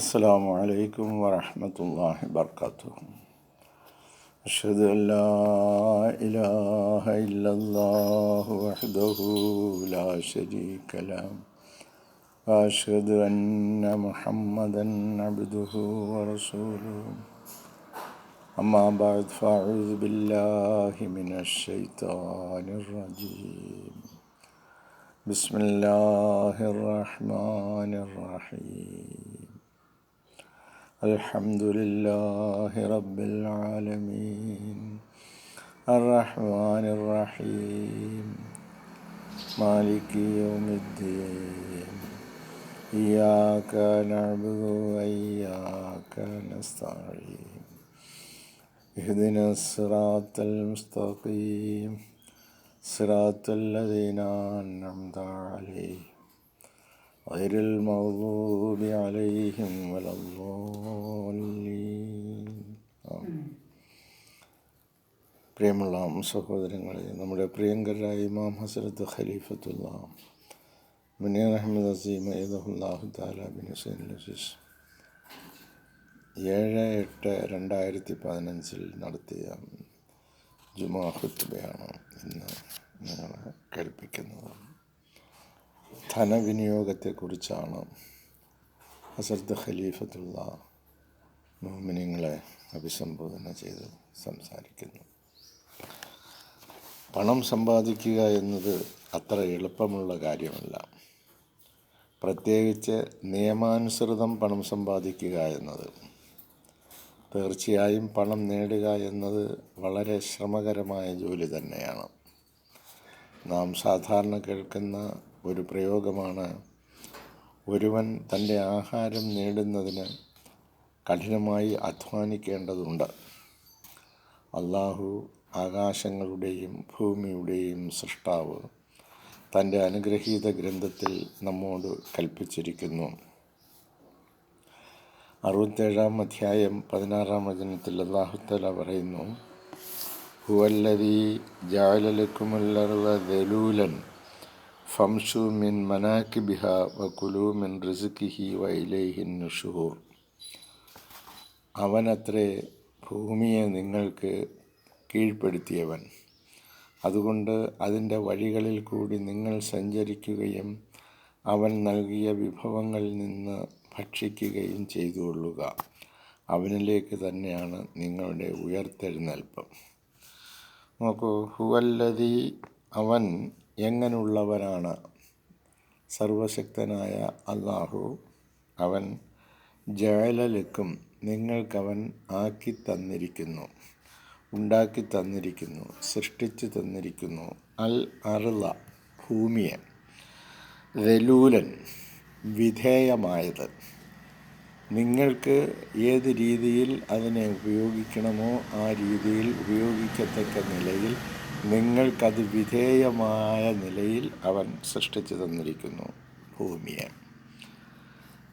അസ്സലാമു അലൈക്കും വറഹ്മത്തുള്ളാഹി വബറകാതുഹു. അഷ്ഹദു അൻ ലാ ഇലാഹ ഇല്ലല്ലാഹു വഹ്ദഹു ലാ ശരീക ലഹു വഅഷ്ഹദു അന്ന മുഹമ്മദൻ അബ്ദുഹു വറസൂലുഹു. അമ്മാ ബഅദ് ഫഅഊദു ബില്ലാഹി മിനശ് ശൈത്വാനിർ റജീം. ബിസ്മില്ലാഹിർ റഹ്മാനിർ റഹീം. അൽഹംദുലില്ലാഹി റബ്ബിൽ ആലമീൻ അർറഹ്മാനിർ റഹീം മാലികി യൗമിദ്ദീൻ ഇയ്യാക നഅ്ബുദു വഇയ്യാക നസ്തഈൻ ഇഹ്ദിനസ് സിറാത്തൽ മുസ്തഖീം സിറാത്തൽ ലദീന അൻഅംത അലൈഹിം ഗൈറിൽ മഗ്ദൂബി അലൈഹിം വലദ്ദാല്ലീൻ. പ്രിയമുള്ള സഹോദരങ്ങളെ, നമ്മുടെ പ്രിയങ്കരായ ഇമാം ഹസ്രത്ത് ഖലീഫത്തുള്ള മുനീർ അഹമ്മദ് അസീം അയ്യദഹുല്ലാഹു തആല ബിൻ ഹുസൈൻ അസീസ് 7/8/2015 നടത്തിയ ജുമാ ഖുത്ബയാണ് ഇന്ന് നിങ്ങൾ കേൾപ്പിക്കുന്നത്. ധനവിനിയോഗത്തെക്കുറിച്ചാണ് ഹസ്രത്ത് ഖലീഫത്തുള്ള മുഅ്മിനീങ്ങളെ അഭിസംബോധന ചെയ്ത് സംസാരിക്കുന്നു. പണം സമ്പാദിക്കുക എന്നത് അത്ര എളുപ്പമുള്ള കാര്യമല്ല. പ്രത്യേകിച്ച് നിയമാനുസൃതം പണം സമ്പാദിക്കുക എന്നത്. തീർച്ചയായും പണം നേടുക എന്നത് വളരെ ശ്രമകരമായ ജോലി തന്നെയാണ്. നാം സാധാരണ കേൾക്കുന്ന ഒരു പ്രയോഗമാണ്, ഒരുവൻ തൻ്റെ ആഹാരം നേടുന്നതിന് കഠിനമായി അധ്വാനിക്കേണ്ടതുണ്ട്. അല്ലാഹു ആകാശങ്ങളുടെയും ഭൂമിയുടെയും സൃഷ്ടാവ് തൻ്റെ അനുഗ്രഹീത ഗ്രന്ഥത്തിൽ നമ്മോട് കൽപ്പിച്ചിരിക്കുന്നു. 67-ാം അധ്യായം 16-ാം വചനത്തിൽ അല്ലാഹു തആല പറയുന്നു, ഹുവല്ലദീ ജഅല ലക്കുമുൽ അർള ദലൂലൻ ഫംശൂ മിൻ മനാകിബിഹാ വകുലൂ മിൻ റിസ്ഖിഹി വഇലൈഹിൻ നുശൂർ. അവനത്രേ ഭൂമിയെ നിങ്ങൾക്ക് കീഴ്പ്പെടുത്തിയവൻ. അതുകൊണ്ട് അതിൻ്റെ വഴികളിൽ കൂടി നിങ്ങൾ സഞ്ചരിക്കുകയും അവൻ നൽകിയ വിഭവങ്ങളിൽ നിന്ന് ഭക്ഷിക്കുകയും ചെയ്തുകൊള്ളുക. അവനിലേക്ക് തന്നെയാണ് നിങ്ങളുടെ ഉയർത്തെഴുന്നേൽപ്പ്. നോക്കൂ, ഹുവല്ലദീ, അവൻ എങ്ങനെയുള്ളവനാണ്? സർവശക്തനായ അല്ലാഹു, അവൻ ജഅലലക്കും, നിങ്ങൾക്കവൻ ആക്കി തന്നിരിക്കുന്നു, ഉണ്ടാക്കി തന്നിരിക്കുന്നു, സൃഷ്ടിച്ചു തന്നിരിക്കുന്നു. അൽ അർള, ഭൂമിയെ, ദലൂലൻ, വിധേയമായത്. നിങ്ങൾക്ക് ഏത് രീതിയിൽ അതിനെ ഉപയോഗിക്കണമോ ആ രീതിയിൽ ഉപയോഗിക്കത്തക്ക നിലയിൽ നിങ്ങൾക്കത് വിധേയമായ നിലയിൽ അവൻ സൃഷ്ടിച്ചു തന്നിരിക്കുന്നു ഭൂമിയെ.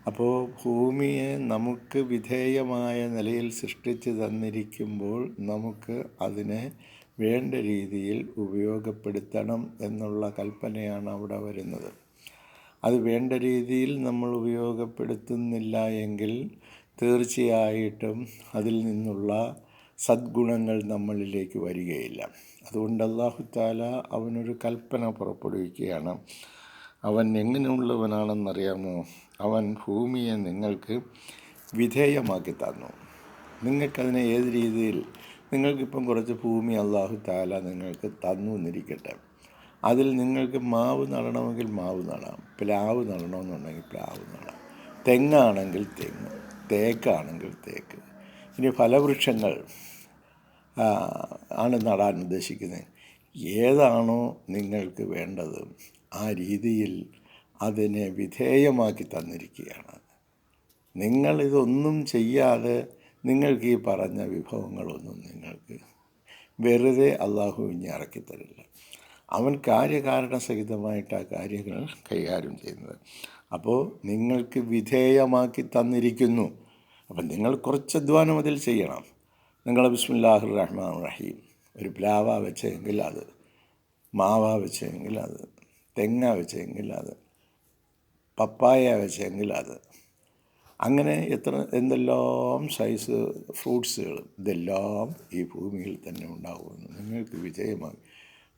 അപ്പോൾ ഭൂമിയെ നമുക്ക് വിധേയമായ നിലയിൽ സൃഷ്ടിച്ചു തന്നിരിക്കുമ്പോൾ നമുക്ക് അതിനെ വേണ്ട രീതിയിൽ ഉപയോഗപ്പെടുത്തണം എന്നുള്ള കൽപ്പനയാണ് അവിടെ വരുന്നത്. അത് വേണ്ട രീതിയിൽ നമ്മൾ ഉപയോഗപ്പെടുത്തുന്നില്ല എങ്കിൽ തീർച്ചയായിട്ടും അതിൽ നിന്നുള്ള സദ്ഗുണങ്ങൾ നമ്മളിലേക്ക് വരികയില്ല. അതുകൊണ്ട് അല്ലാഹു തആല അവനൊരു കൽപ്പന പുറപ്പെടുവിക്കുകയാണ്. അവൻ എങ്ങനെയുള്ളവനാണെന്നറിയാമോ? അവൻ ഭൂമിയെ നിങ്ങൾക്ക് വിധേയമാക്കി തന്നു. നിങ്ങൾക്കതിനെ ഏത് രീതിയിൽ, നിങ്ങൾക്കിപ്പം കുറച്ച് ഭൂമി അല്ലാഹു തആല നിങ്ങൾക്ക് തന്നു എന്നിരിക്കട്ടെ. അതിൽ നിങ്ങൾക്ക് മാവ് നടണമെങ്കിൽ മാവ് നടാം, പ്ലാവ് നടണമെന്നുണ്ടെങ്കിൽ പ്ലാവ് നടാം, തെങ്ങാണെങ്കിൽ തെങ്ങ്, തേക്കാണെങ്കിൽ തേക്ക്. ഇനി ഫലവൃക്ഷങ്ങൾ ആണ് നടാൻ ഉദ്ദേശിക്കുന്നത്. ഏതാണോ നിങ്ങൾക്ക് വേണ്ടത് ആ രീതിയിൽ അതിനെ വിധേയമാക്കി തന്നിരിക്കുകയാണ്. നിങ്ങളിതൊന്നും ചെയ്യാതെ നിങ്ങൾക്ക് ഈ പറഞ്ഞ വിഭവങ്ങളൊന്നും നിങ്ങൾക്ക് വെറുതെ അല്ലാഹു ഇനി ഇറക്കിത്തരില്ല. അവൻ കാര്യകാരണ സഹിതമായിട്ട് ആ കാര്യങ്ങൾ കൈകാര്യം ചെയ്യുന്നത്. അപ്പോൾ നിങ്ങൾക്ക് വിധേയമാക്കി തന്നിരിക്കുന്നു. അപ്പം നിങ്ങൾ കുറച്ച് അധ്വാനം അതിൽ ചെയ്യണം. നിങ്ങൾ ബിസ്മില്ലാഹിർ റഹ്മാൻ റഹീം, ഒരു പ്ലാവ വെച്ചെങ്കിൽ അത്, മാവ വെച്ചെങ്കിൽ അത്, തെങ്ങ വെച്ചെങ്കിൽ അത്, പപ്പായ വെച്ചെങ്കിൽ അത്, അങ്ങനെ എന്തെല്ലാം സൈസ് ഫ്രൂട്ട്സുകൾ ഇതെല്ലാം ഈ ഭൂമിയിൽ തന്നെ ഉണ്ടാകുമെന്ന് നിങ്ങൾക്ക് വിജയമായി.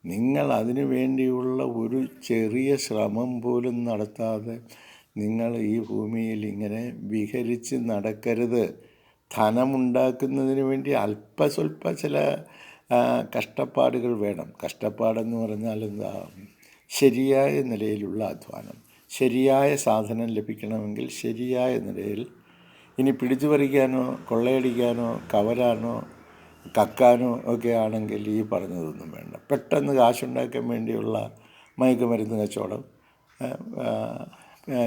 നിങ്ങൾ അതിനു വേണ്ടിയുള്ള ഒരു ചെറിയ ശ്രമം പോലും നടത്താതെ നിങ്ങൾ ഈ ഭൂമിയിൽ ഇങ്ങനെ വിഹരിച്ച് നടക്കരുത്. ധനമുണ്ടാക്കുന്നതിന് വേണ്ടി അല്പസ്വല്പ ചില കഷ്ടപ്പാടുകൾ വേണം. കഷ്ടപ്പാടെന്ന് പറഞ്ഞാൽ എന്താ? ശരിയായ നിലയിലുള്ള അധ്വാനം. ശരിയായ സാധനം ലഭിക്കണമെങ്കിൽ ശരിയായ നിലയിൽ. ഇനി പിടിച്ചു പറിക്കാനോ കൊള്ളയടിക്കാനോ കവരാനോ കക്കാനോ ഒക്കെ ആണെങ്കിൽ ഈ പറഞ്ഞതൊന്നും വേണ്ട. പെട്ടെന്ന് കാശുണ്ടാക്കാൻ വേണ്ടിയുള്ള മയക്കുമരുന്ന് കച്ചവടം,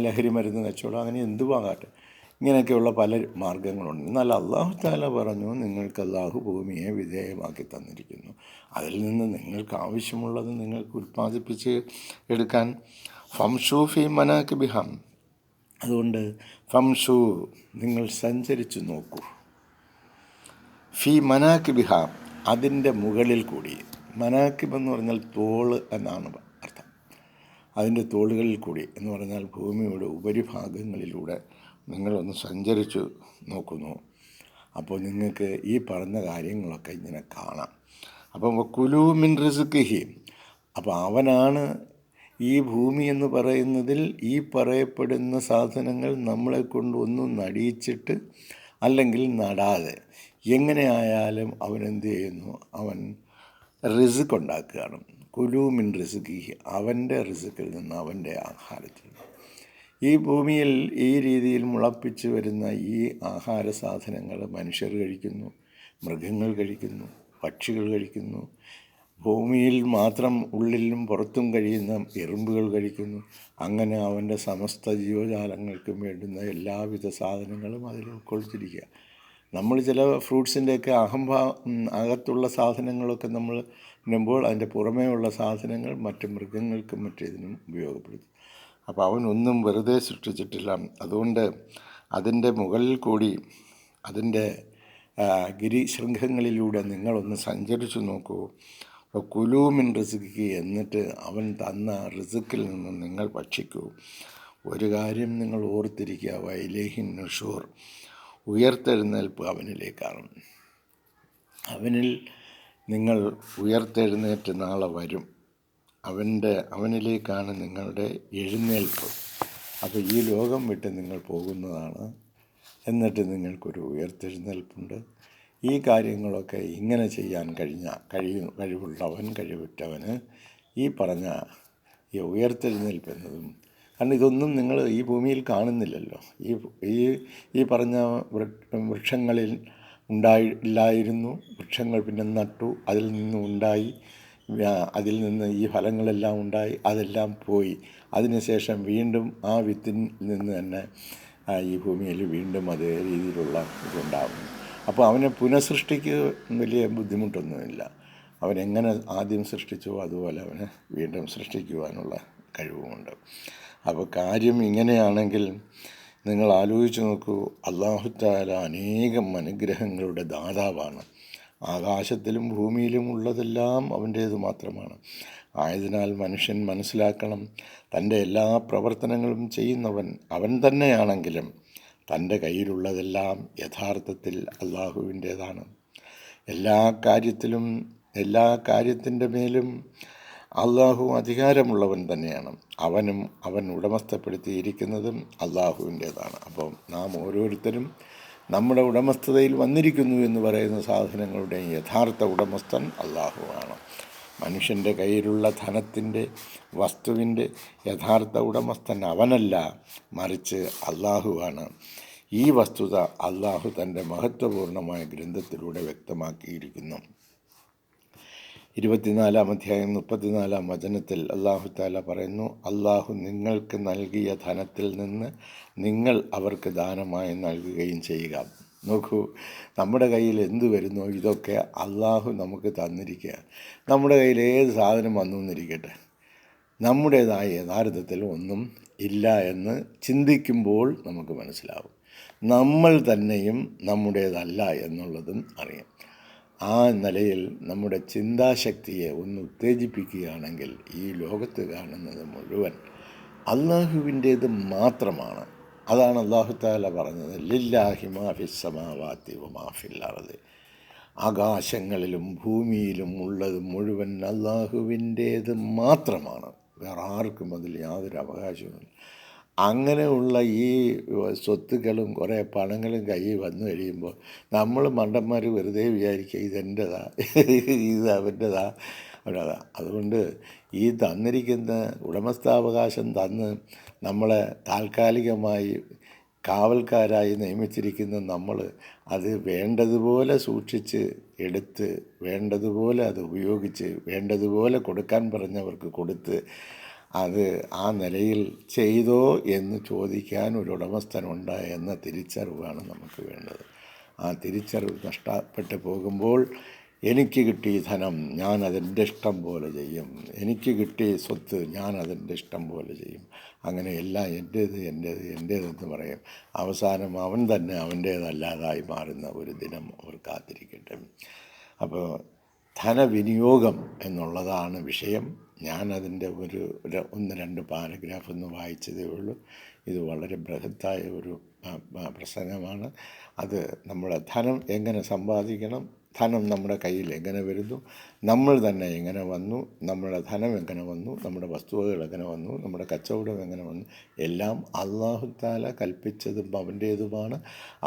ലഹരി മരുന്ന് കച്ചവടം, അങ്ങനെ എന്തുവാകട്ടെ, ഇങ്ങനെയൊക്കെയുള്ള പല മാർഗങ്ങളുണ്ട്. എന്നാൽ അള്ളാഹു തആല പറഞ്ഞു, നിങ്ങൾക്ക് അള്ളാഹു ഭൂമിയെ വിധേയമാക്കി തന്നിരിക്കുന്നു. അതിൽ നിന്ന് നിങ്ങൾക്ക് ആവശ്യമുള്ളത് നിങ്ങൾക്ക് ഉൽപ്പാദിപ്പിച്ച് എടുക്കാൻ. ഫംഷൂ ഫി മനാകിബിഹാ, അതുകൊണ്ട് ഫംഷൂ, നിങ്ങൾ സഞ്ചരിച്ചു നോക്കൂ. ഫി മനാകിബിഹാ, അതിൻ്റെ മുകളിൽ കൂടി. മനാക്കിബ് എന്ന് പറഞ്ഞാൽ തോള് എന്നാണ് അർത്ഥം. അതിൻ്റെ തോളുകളിൽ കൂടി എന്ന് പറഞ്ഞാൽ ഭൂമിയുടെ ഉപരിഭാഗങ്ങളിലൂടെ നിങ്ങളൊന്ന് സഞ്ചരിച്ചു നോക്കുന്നു. അപ്പോൾ നിങ്ങൾക്ക് ഈ പറഞ്ഞ കാര്യങ്ങളൊക്കെ ഇങ്ങനെ കാണാം. അപ്പം കുലൂ മിൻ റിസ്ഖിഹി, അപ്പോൾ അവനാണ് ഈ ഭൂമി എന്ന് പറയുന്നതിൽ ഈ പറയപ്പെടുന്ന സാധനങ്ങൾ നമ്മളെ കൊണ്ട് ഒന്നും നടിയിച്ചിട്ട് അല്ലെങ്കിൽ നടാതെ എങ്ങനെ ആയാലും അവനെന്ത് ചെയ്യുന്നു? അവൻ റിസ്ക് ഉണ്ടാക്കുകയാണ്. കുലൂ മിൻ റിസ്ഖിഹി, അവൻ്റെ റിസ്ക്കിൽ നിന്ന്, അവൻ്റെ ആഹാരത്തിൽ. ഈ ഭൂമിയിൽ ഈ രീതിയിൽ മുളപ്പിച്ച് വരുന്ന ഈ ആഹാര സാധനങ്ങൾ മനുഷ്യർ കഴിക്കുന്നു, മൃഗങ്ങൾ കഴിക്കുന്നു, പക്ഷികൾ കഴിക്കുന്നു, ഭൂമിയിൽ മാത്രം ഉള്ളിലും പുറത്തും കഴിയുന്ന എറുമ്പുകൾ കഴിക്കുന്നു. അങ്ങനെ അവൻ്റെ സമസ്ത ജീവജാലങ്ങൾക്കും വേണ്ടുന്ന എല്ലാവിധ സാധനങ്ങളും അതിൽ ഉൾക്കൊള്ളിച്ചിരിക്കുക. നമ്മൾ ചില ഫ്രൂട്ട്സിൻ്റെയൊക്കെ അകത്തുള്ള സാധനങ്ങളൊക്കെ നമ്മൾ ഇടുമ്പോൾ അതിൻ്റെ പുറമേ ഉള്ള സാധനങ്ങൾ മറ്റ് മൃഗങ്ങൾക്കും മറ്റേതിനും ഉപയോഗപ്പെടുത്തും. അപ്പോൾ അവനൊന്നും വെറുതെ സൃഷ്ടിച്ചിട്ടില്ല. അതുകൊണ്ട് അതിൻ്റെ മുകളിൽ കൂടി, അതിൻ്റെ ഗിരിശൃംഖങ്ങളിലൂടെ നിങ്ങളൊന്ന് സഞ്ചരിച്ചു നോക്കൂ. അപ്പോൾ കുലൂ മിൻ റിസ്ഖിഹി, എന്നിട്ട് അവൻ തന്ന റിസ്ക്കിൽ നിന്ന് നിങ്ങൾ ഭക്ഷിക്കൂ. ഒരു കാര്യം നിങ്ങൾ ഓർത്തിരിക്കുക, വഇലൈഹിൻ നുശൂർ, ഉയർത്തെഴുന്നേൽപ്പ് അവനിലേക്കാണ്. അവനിൽ നിങ്ങൾ ഉയർത്തെഴുന്നേറ്റ് നാളെ വരും. അവനിലേക്കാണ് നിങ്ങളുടെ എഴുന്നേൽപ്പ്. അപ്പോൾ ഈ ലോകം വിട്ട് നിങ്ങൾ പോകുന്നതാണ്. എന്നിട്ട് നിങ്ങൾക്കൊരു ഉയർത്തെഴുന്നേൽപ്പുണ്ട്. ഈ കാര്യങ്ങളൊക്കെ ഇങ്ങനെ ചെയ്യാൻ കഴിവുള്ളവൻ, കഴിവുറ്റവന് ഈ പറഞ്ഞ ഈ ഉയർത്തെഴുന്നേൽപ്പ് എന്നതും, കാരണം ഇതൊന്നും നിങ്ങൾ ഈ ഭൂമിയിൽ കാണുന്നില്ലല്ലോ. ഈ പറഞ്ഞ വൃക്ഷങ്ങളിൽ ഇല്ലായിരുന്നു. വൃക്ഷങ്ങൾ പിന്നെ നട്ടു, അതിൽ നിന്നും ഉണ്ടായി, അതിൽ നിന്ന് ഈ ഫലങ്ങളെല്ലാം ഉണ്ടായി, അതെല്ലാം പോയി. അതിനുശേഷം വീണ്ടും ആ വിത്തിൽ നിന്ന് തന്നെ ഈ ഭൂമിയിൽ വീണ്ടും അതേ രീതിയിലുള്ള ഇതുണ്ടാകുന്നു. അപ്പോൾ അവനെ പുനഃസൃഷ്ടിക്ക് വലിയ ബുദ്ധിമുട്ടൊന്നുമില്ല. അവനെങ്ങനെ ആദ്യം സൃഷ്ടിച്ചോ അതുപോലെ അവനെ വീണ്ടും സൃഷ്ടിക്കുവാനുള്ള കഴിവുമുണ്ട്. അപ്പോൾ കാര്യം ഇങ്ങനെയാണെങ്കിൽ നിങ്ങൾ ആലോചിച്ച് നോക്കൂ. അല്ലാഹു തആല അനേകം അനുഗ്രഹങ്ങളുടെ ദാതാവാണ്. ആകാശത്തിലും ഭൂമിയിലും ഉള്ളതെല്ലാം അവൻ്റേത് മാത്രമാണ്. ആയതിനാൽ മനുഷ്യൻ മനസ്സിലാക്കണം, തൻ്റെ എല്ലാ പ്രവർത്തനങ്ങളും ചെയ്യുന്നവൻ അവൻ തന്നെയാണെങ്കിലും തൻ്റെ കയ്യിലുള്ളതെല്ലാം യഥാർത്ഥത്തിൽ അള്ളാഹുവിൻ്റേതാണ്. എല്ലാ കാര്യത്തിൻ്റെ മേലും അള്ളാഹു അധികാരമുള്ളവൻ തന്നെയാണ്. അവൻ ഉടമസ്ഥപ്പെടുത്തിയിരിക്കുന്നതും അള്ളാഹുവിൻ്റേതാണ്. അപ്പോൾ നാം ഓരോരുത്തരും നമ്മുടെ ഉടമസ്ഥതയിൽ വന്നിരിക്കുന്നു എന്ന് പറയുന്ന സാധനങ്ങളുടെ യഥാർത്ഥ ഉടമസ്ഥൻ അള്ളാഹുവാണ്. മനുഷ്യൻ്റെ കയ്യിലുള്ള ധനത്തിൻ്റെ, വസ്തുവിൻ്റെ യഥാർത്ഥ ഉടമസ്ഥൻ അവനല്ല, മറിച്ച് അള്ളാഹുവാണ്. ഈ വസ്തുത അള്ളാഹു തൻ്റെ മഹത്വപൂർണമായ ഗ്രന്ഥത്തിലൂടെ വ്യക്തമാക്കിയിരിക്കുന്നു. 24-ാം അധ്യായം 34-ാം വചനത്തിൽ അല്ലാഹു തആല പറയുന്നു, അള്ളാഹു നിങ്ങൾക്ക് നൽകിയ ധനത്തിൽ നിന്ന് നിങ്ങൾ അവർക്ക് ദാനമായി നൽകുകയും ചെയ്യുക. നോക്കൂ, നമ്മുടെ കയ്യിൽ എന്ത് വരുന്നോ ഇതൊക്കെ അള്ളാഹു നമുക്ക് തന്നിരിക്കുക. നമ്മുടെ കയ്യിൽ ഏത് സാധനം വന്നു എന്നിരിക്കട്ടെ, നമ്മുടേതായ യഥാർത്ഥത്തിൽ ഒന്നും ഇല്ല എന്ന് ചിന്തിക്കുമ്പോൾ നമുക്ക് മനസ്സിലാവും. നമ്മൾ തന്നെയും നമ്മുടേതല്ല എന്നുള്ളതും അറിയാം. ആ നിലയിൽ നമ്മുടെ ചിന്താശക്തിയെ ഒന്ന് ഉത്തേജിപ്പിക്കുകയാണെങ്കിൽ ഈ ലോകത്ത് കാണുന്നത് മുഴുവൻ അള്ളാഹുവിൻ്റേത് മാത്രമാണ്. അതാണ് അല്ലാഹു തആല പറഞ്ഞത്, ലില്ലാഹി മാ ഫിസ് സമാവാതി വ മാ ഫിൽ അർദ്. ആകാശങ്ങളിലും ഭൂമിയിലും ഉള്ളത് മുഴുവൻ അള്ളാഹുവിൻ്റേത് മാത്രമാണ്, വേറെ ആർക്കും അതിൽ യാതൊരു അവകാശവുമില്ല. അങ്ങനെയുള്ള ഈ സ്വത്തുക്കളും കുറേ പണങ്ങളും കയ്യിൽ വന്നു കഴിയുമ്പോൾ നമ്മൾ മണ്ടന്മാർ വെറുതെ വിചാരിക്കുക ഇതെൻ്റെതാ, ഇത് അവൻ്റെതാ, അവരതാ. അതുകൊണ്ട് ഈ തന്നിരിക്കുന്ന ഉടമസ്ഥാവകാശം തന്ന് നമ്മളെ താൽക്കാലികമായി കാവൽക്കാരായി നിയമിച്ചിരിക്കുന്ന നമ്മൾ അത് വേണ്ടതുപോലെ സൂക്ഷിച്ച് എടുത്ത് വേണ്ടതുപോലെ അത് ഉപയോഗിച്ച് വേണ്ടതുപോലെ കൊടുക്കാൻ പറഞ്ഞവർക്ക് കൊടുത്ത് അത് ആ നിലയിൽ ചെയ്തോ എന്ന് ചോദിക്കാൻ ഒരു ഉടമസ്ഥനുണ്ട് എന്ന തിരിച്ചറിവാണ് നമുക്ക് വേണ്ടത്. ആ തിരിച്ചറിവ് നഷ്ടപ്പെട്ട് പോകുമ്പോൾ എനിക്ക് കിട്ടിയ ധനം ഞാൻ അതിൻ്റെ ഇഷ്ടം പോലെ ചെയ്യും, എനിക്ക് കിട്ടിയ സ്വത്ത് ഞാൻ അതിൻ്റെ ഇഷ്ടം പോലെ ചെയ്യും, അങ്ങനെ എല്ലാം എൻ്റേതെന്ന് പറയും. അവസാനം അവൻ തന്നെ അവൻ്റേതല്ലാതായി മാറുന്ന ഒരു ദിനം അവർ കാത്തിരിക്കട്ടെ. അപ്പോൾ ധനവിനിയോഗം എന്നുള്ളതാണ് വിഷയം. ഞാനതിൻ്റെ ഒന്ന് രണ്ട് പാരഗ്രാഫ് ഒന്ന് വായിച്ചതേ ഉള്ളൂ. ഇത് വളരെ ബൃഹത്തായ ഒരു പ്രസംഗമാണ്. അത് നമ്മുടെ ധനം എങ്ങനെ സമ്പാദിക്കണം, ധനം നമ്മുടെ കയ്യിൽ എങ്ങനെ വരുന്നു, നമ്മൾ തന്നെ എങ്ങനെ വന്നു, നമ്മുടെ ധനം എങ്ങനെ വന്നു, നമ്മുടെ വസ്തുവകൾ എങ്ങനെ വന്നു, നമ്മുടെ കച്ചവടം എങ്ങനെ വന്നു, എല്ലാം അല്ലാഹു തആല കൽപ്പിച്ചതും അവൻ്റേതുമാണ്.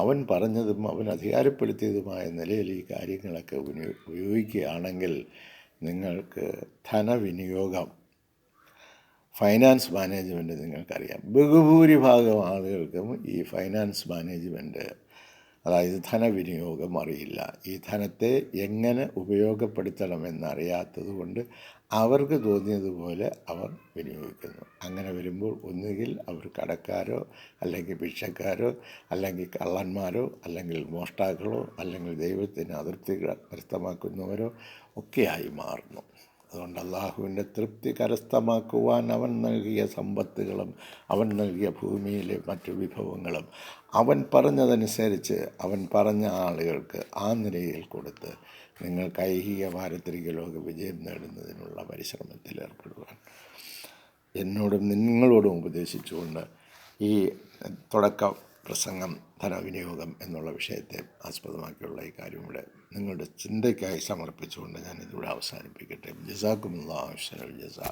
അവൻ പറഞ്ഞതും അവൻ അധികാരപ്പെടുത്തിയതുമായ നിലയിൽ ഈ കാര്യങ്ങളൊക്കെ ഉപയോഗിക്കുകയാണെങ്കിൽ നിങ്ങൾക്ക് ധനവിനിയോഗം, ഫൈനാൻസ് മാനേജ്മെൻറ്റ് നിങ്ങൾക്കറിയാം. ബഹുഭൂരിഭാഗം ആളുകൾക്കും ഈ ഫൈനാൻസ് മാനേജ്മെൻറ്റ്, അതായത് ധനവിനിയോഗം അറിയില്ല. ഈ ധനത്തെ എങ്ങനെ ഉപയോഗപ്പെടുത്തണമെന്നറിയാത്തത് കൊണ്ട് അവർക്ക് തോന്നിയതുപോലെ അവർ വിനിയോഗിക്കുന്നു. അങ്ങനെ വരുമ്പോൾ ഒന്നുകിൽ അവർ കടക്കാരോ അല്ലെങ്കിൽ ഭിക്ഷക്കാരോ അല്ലെങ്കിൽ കള്ളന്മാരോ അല്ലെങ്കിൽ മോഷ്ടാക്കളോ അല്ലെങ്കിൽ ദൈവത്തിന് അതിർത്തി കരസ്ഥമാക്കുന്നവരോ ഒക്കെയായി മാറുന്നു. അതുകൊണ്ട് അള്ളാഹുവിൻ്റെ തൃപ്തി കരസ്ഥമാക്കുവാൻ അവൻ നൽകിയ സമ്പത്തുകളും അവൻ നൽകിയ ഭൂമിയിലെ മറ്റു വിഭവങ്ങളും അവൻ പറഞ്ഞതനുസരിച്ച് അവൻ പറഞ്ഞ ആളുകൾക്ക് ആ നിലയിൽ കൊടുത്ത് നിങ്ങൾക്ക് ഐഹിക പാരത്രിക ലോക വിജയം നേടുന്നതിനുള്ള പരിശ്രമത്തിൽ ഏർപ്പെടുവാൻ എന്നോടും നിങ്ങളോടും ഉപദേശിച്ചുകൊണ്ട് ഈ തുടക്ക പ്രസംഗം ധനവിനിയോഗം എന്നുള്ള വിഷയത്തെ ആസ്പദമാക്കിയുള്ള ഈ കാര്യം ഇവിടെ നിങ്ങളുടെ ചിന്തയ്ക്കായി സമർപ്പിച്ചുകൊണ്ട് ഞാനിതിവിടെ അവസാനിപ്പിക്കട്ടെ. ജസാക്കുമുല്ലാഹു അഹ്സനൽ ജസാ.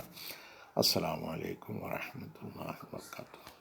അസ്സലാമു അലൈക്കും വറഹ്മത്തുള്ളാഹി വബറകാതുഹു.